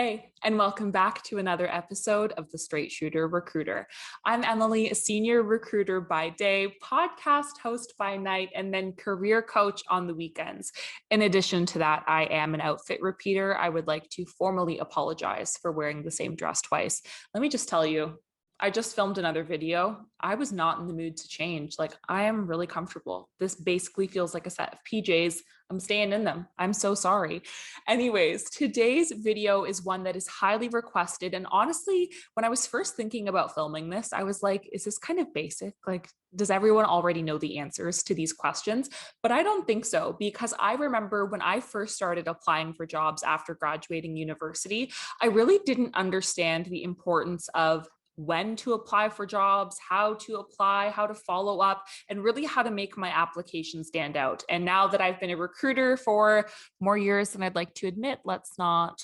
Hey, and welcome back to another episode of the Straight Shooter Recruiter. I'm Emily, a senior recruiter by day, podcast host by night, and then career coach on the weekends. In addition to that, I am an outfit repeater. I would like to formally apologize for wearing the same dress twice. Let me just tell you, I just filmed another video. I was not in the mood to change. I am really comfortable. This basically feels like a set of PJs. I'm staying in them. I'm so sorry. Anyways, today's video is one that is highly requested. And honestly, when I was first thinking about filming this, I was like, is this kind of basic? Does everyone already know the answers to these questions? But I don't think so, because I remember when I first started applying for jobs after graduating university, I really didn't understand the importance of when to apply for jobs, how to apply, how to follow up, and really how to make my application stand out. And now that I've been a recruiter for more years than I'd like to admit, let's not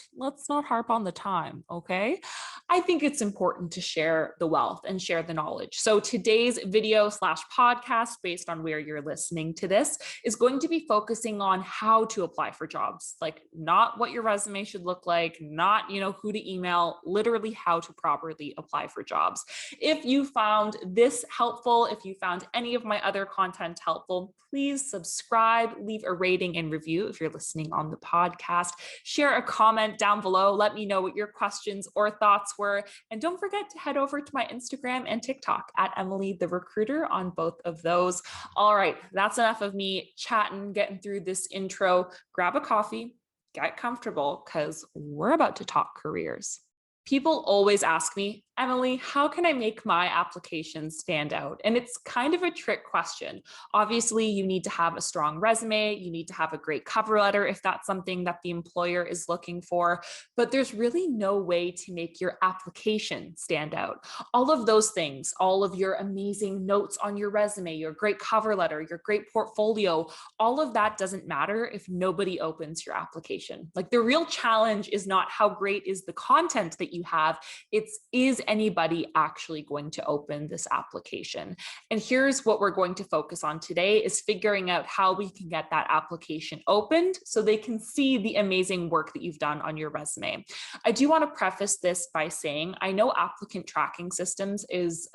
harp on the time, okay? I think it's important to share the wealth and share the knowledge. So today's video / podcast, based on where you're listening to this, is going to be focusing on how to apply for jobs, not what your resume should look like, not, who to email, literally how to properly apply for jobs. If you found this helpful, if you found any of my other content helpful, please subscribe, leave a rating and review if you're listening on the podcast, share a comment down below, let me know what your questions or thoughts were, and don't forget to head over to my Instagram and TikTok at Emily the Recruiter on both of those. All right, that's enough of me chatting, getting through this intro. Grab a coffee, get comfortable, because we're about to talk careers. People always ask me, Emily, how can I make my application stand out? And it's kind of a trick question. Obviously, you need to have a strong resume. You need to have a great cover letter if that's something that the employer is looking for. But there's really no way to make your application stand out. All of those things, all of your amazing notes on your resume, your great cover letter, your great portfolio, all of that doesn't matter if nobody opens your application. The real challenge is not how great is the content that you have, is anybody actually going to open this application? And here's what we're going to focus on today, is figuring out how we can get that application opened so they can see the amazing work that you've done on your resume. I do want to preface this by saying, I know applicant tracking systems is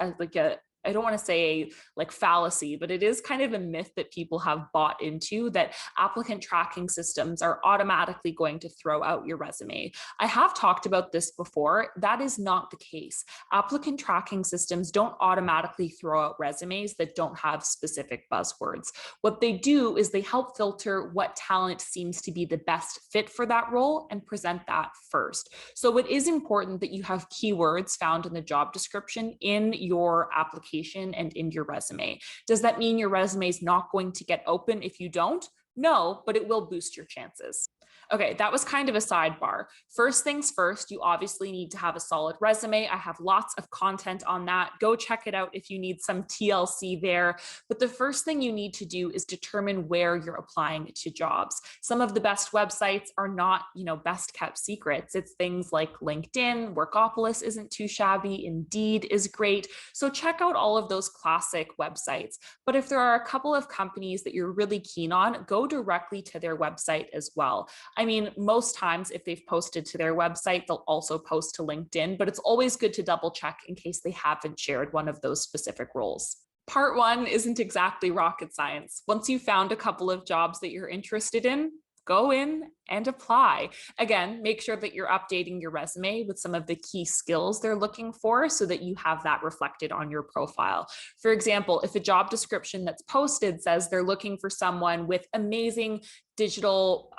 I don't want to say fallacy, but it is kind of a myth that people have bought into, that applicant tracking systems are automatically going to throw out your resume. I have talked about this before. That is not the case. Applicant tracking systems don't automatically throw out resumes that don't have specific buzzwords. What they do is they help filter what talent seems to be the best fit for that role and present that first. So it is important that you have keywords found in the job description in your application and in your resume. Does that mean your resume is not going to get open if you don't? No, but it will boost your chances. Okay, that was kind of a sidebar. First things first, you obviously need to have a solid resume. I have lots of content on that. Go check it out if you need some TLC there. But the first thing you need to do is determine where you're applying to jobs. Some of the best websites are not, best kept secrets. It's things like LinkedIn, Workopolis isn't too shabby, Indeed is great. So check out all of those classic websites. But if there are a couple of companies that you're really keen on, go directly to their website as well. I mean, most times if they've posted to their website, they'll also post to LinkedIn, but it's always good to double check in case they haven't shared one of those specific roles. Part one isn't exactly rocket science. Once you've found a couple of jobs that you're interested in, go in and apply. Again, make sure that you're updating your resume with some of the key skills they're looking for so that you have that reflected on your profile. For example, if a job description that's posted says they're looking for someone with amazing digital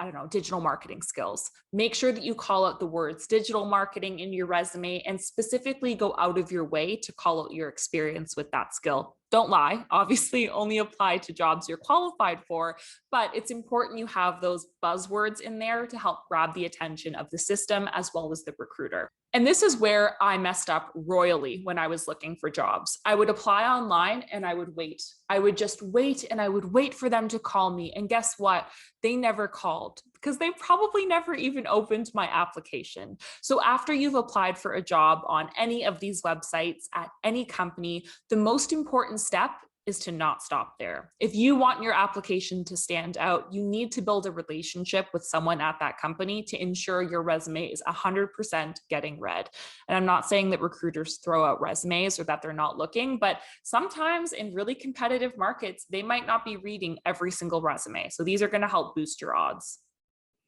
marketing skills, make sure that you call out the words digital marketing in your resume and specifically go out of your way to call out your experience with that skill. Don't lie, obviously only apply to jobs you're qualified for, but it's important you have those buzzwords in there to help grab the attention of the system as well as the recruiter. And this is where I messed up royally when I was looking for jobs. I would apply online and I would wait. I would just wait and I would wait for them to call me. And guess what? They never called because they probably never even opened my application. So after you've applied for a job on any of these websites at any company, the most important step is to not stop there. If you want your application to stand out, you need to build a relationship with someone at that company to ensure your resume is 100% getting read. And I'm not saying that recruiters throw out resumes or that they're not looking, but sometimes in really competitive markets, they might not be reading every single resume. So these are going to help boost your odds.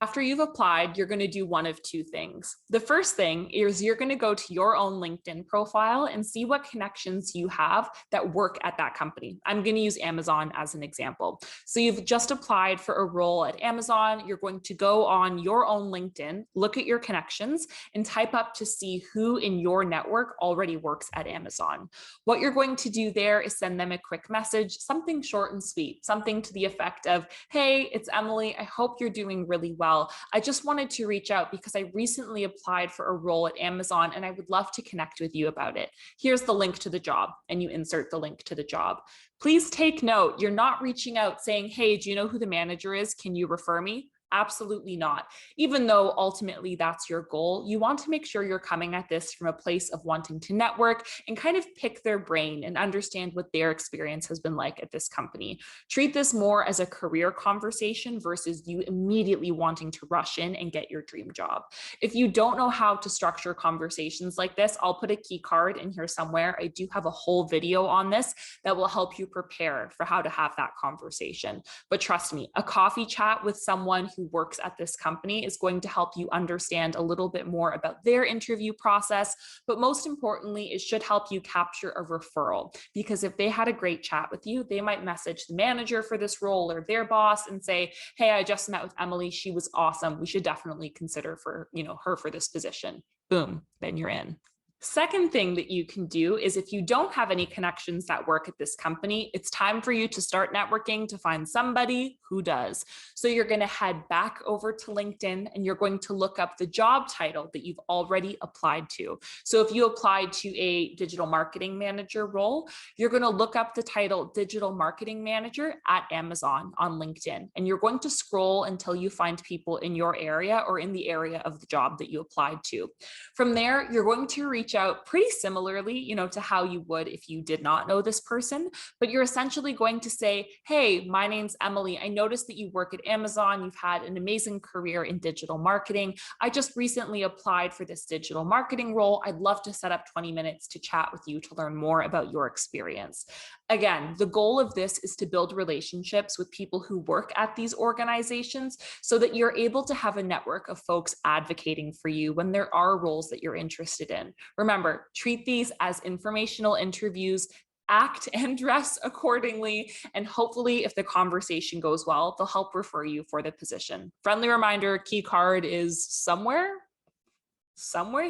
After you've applied, you're going to do one of two things. The first thing is you're going to go to your own LinkedIn profile and see what connections you have that work at that company. I'm going to use Amazon as an example. So you've just applied for a role at Amazon. You're going to go on your own LinkedIn, look at your connections, and type up to see who in your network already works at Amazon. What you're going to do there is send them a quick message, something short and sweet, something to the effect of, "Hey, it's Emily. I hope you're doing really well. I just wanted to reach out because I recently applied for a role at Amazon and I would love to connect with you about it. Here's the link to the job," and you insert the link to the job. Please take note, you're not reaching out saying, "Hey, do you know who the manager is? Can you refer me?" Absolutely not. Even though ultimately that's your goal, you want to make sure you're coming at this from a place of wanting to network and kind of pick their brain and understand what their experience has been like at this company. Treat this more as a career conversation versus you immediately wanting to rush in and get your dream job. If you don't know how to structure conversations like this, I'll put a key card in here somewhere. I do have a whole video on this that will help you prepare for how to have that conversation. But trust me, a coffee chat with someone who works at this company is going to help you understand a little bit more about their interview process. But most importantly, it should help you capture a referral, because if they had a great chat with you, they might message the manager for this role or their boss and say, "Hey, I just met with Emily. She was awesome. We should definitely consider her for this position." Boom, then you're in. Second thing that you can do is, if you don't have any connections that work at this company, it's time for you to start networking to find somebody who does. So you're going to head back over to LinkedIn and you're going to look up the job title that you've already applied to. So if you applied to a digital marketing manager role, you're going to look up the title digital marketing manager at Amazon on LinkedIn. And you're going to scroll until you find people in your area or in the area of the job that you applied to. From there, you're going to reach out pretty similarly, to how you would if you did not know this person, but you're essentially going to say, "Hey, my name's Emily. I noticed that you work at Amazon. You've had an amazing career in digital marketing. I just recently applied for this digital marketing role. I'd love to set up 20 minutes to chat with you to learn more about your experience." Again, the goal of this is to build relationships with people who work at these organizations so that you're able to have a network of folks advocating for you when there are roles that you're interested in. Remember, treat these as informational interviews, act and dress accordingly, and hopefully if the conversation goes well, they'll help refer you for the position. Friendly reminder, key card is somewhere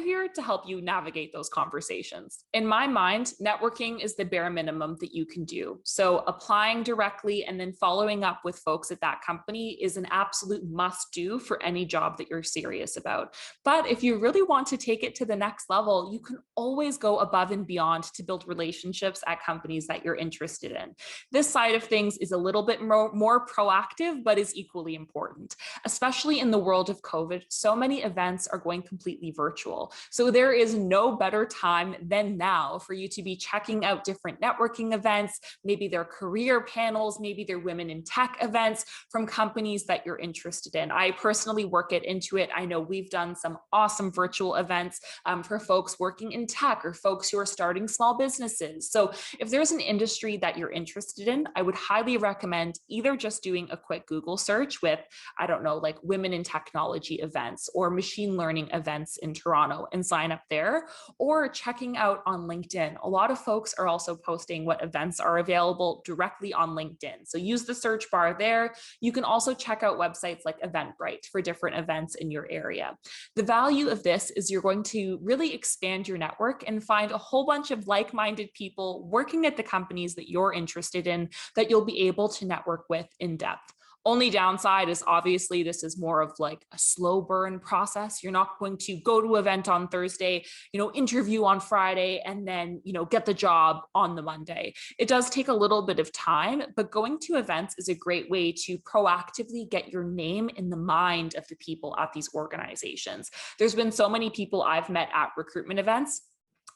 here to help you navigate those conversations. In my mind, networking is the bare minimum that you can do. So applying directly and then following up with folks at that company is an absolute must do for any job that you're serious about. But if you really want to take it to the next level, you can always go above and beyond to build relationships at companies that you're interested in. This side of things is a little bit more proactive, but is equally important. Especially in the world of COVID, so many events are going completely virtual. So there is no better time than now for you to be checking out different networking events, maybe their career panels, maybe their women in tech events from companies that you're interested in. I personally work at Intuit. I know we've done some awesome virtual events for folks working in tech or folks who are starting small businesses. So if there's an industry that you're interested in, I would highly recommend either just doing a quick Google search with, I don't know, like women in technology events or machine learning events in Toronto and sign up there, or checking out on LinkedIn. A lot of folks are also posting what events are available directly on LinkedIn. So use the search bar there. You can also check out websites like Eventbrite for different events in your area. The value of this is you're going to really expand your network and find a whole bunch of like-minded people working at the companies that you're interested in that you'll be able to network with in depth. Only downside is obviously this is more of like a slow burn process. You're not going to go to an event on Thursday, interview on Friday, and then, get the job on the Monday. It does take a little bit of time, but going to events is a great way to proactively get your name in the mind of the people at these organizations. There's been so many people I've met at recruitment events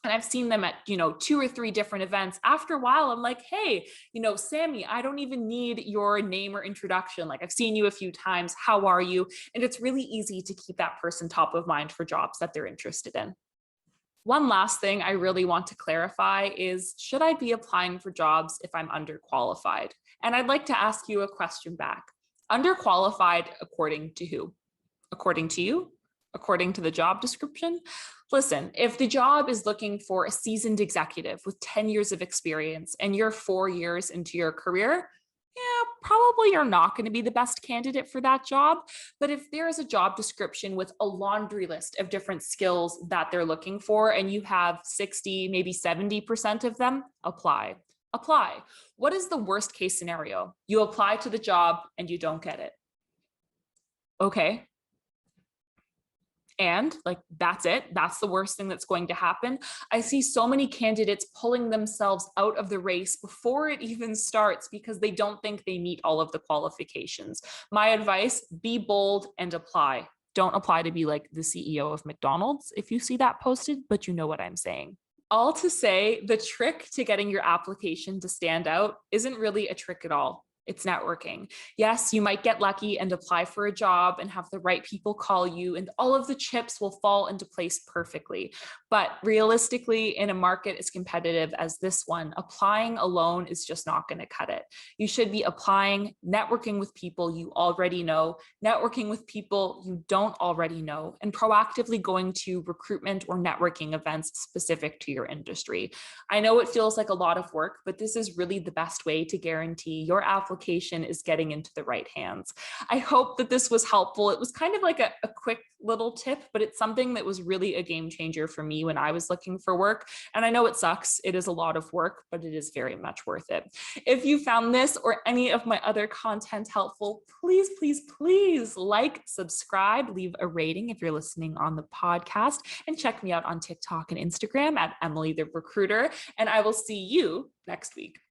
And I've seen them at, 2 or 3 different events. After a while, I'm like, hey, Sammy, I don't even need your name or introduction. Like, I've seen you a few times. How are you? And it's really easy to keep that person top of mind for jobs that they're interested in. One last thing I really want to clarify is, should I be applying for jobs if I'm underqualified? And I'd like to ask you a question back. Underqualified according to who? According to you? According to the job description? Listen, if the job is looking for a seasoned executive with 10 years of experience and you're 4 years into your career, yeah, probably you're not going to be the best candidate for that job. But if there is a job description with a laundry list of different skills that they're looking for and you have 60, maybe 70% of them, apply. Apply. What is the worst case scenario? You apply to the job and you don't get it. Okay, and like, that's it. That's the worst thing that's going to happen. I see so many candidates pulling themselves out of the race before it even starts because they don't think they meet all of the qualifications. My advice, be bold and apply. Don't apply to be like the CEO of McDonald's if you see that posted, but you know what I'm saying. All to say, the trick to getting your application to stand out isn't really a trick at all. It's networking. Yes, you might get lucky and apply for a job and have the right people call you, and all of the chips will fall into place perfectly. But realistically, in a market as competitive as this one, applying alone is just not going to cut it. You should be applying, networking with people you already know, networking with people you don't already know, and proactively going to recruitment or networking events specific to your industry. I know it feels like a lot of work, but this is really the best way to guarantee your application is getting into the right hands. I hope that this was helpful. It was kind of like a quick little tip, but it's something that was really a game changer for me when I was looking for work. And I know it sucks. It is a lot of work, but it is very much worth it. If you found this or any of my other content helpful, please, please, please like, subscribe, leave a rating if you're listening on the podcast, and check me out on TikTok and Instagram at Emily the Recruiter. And I will see you next week.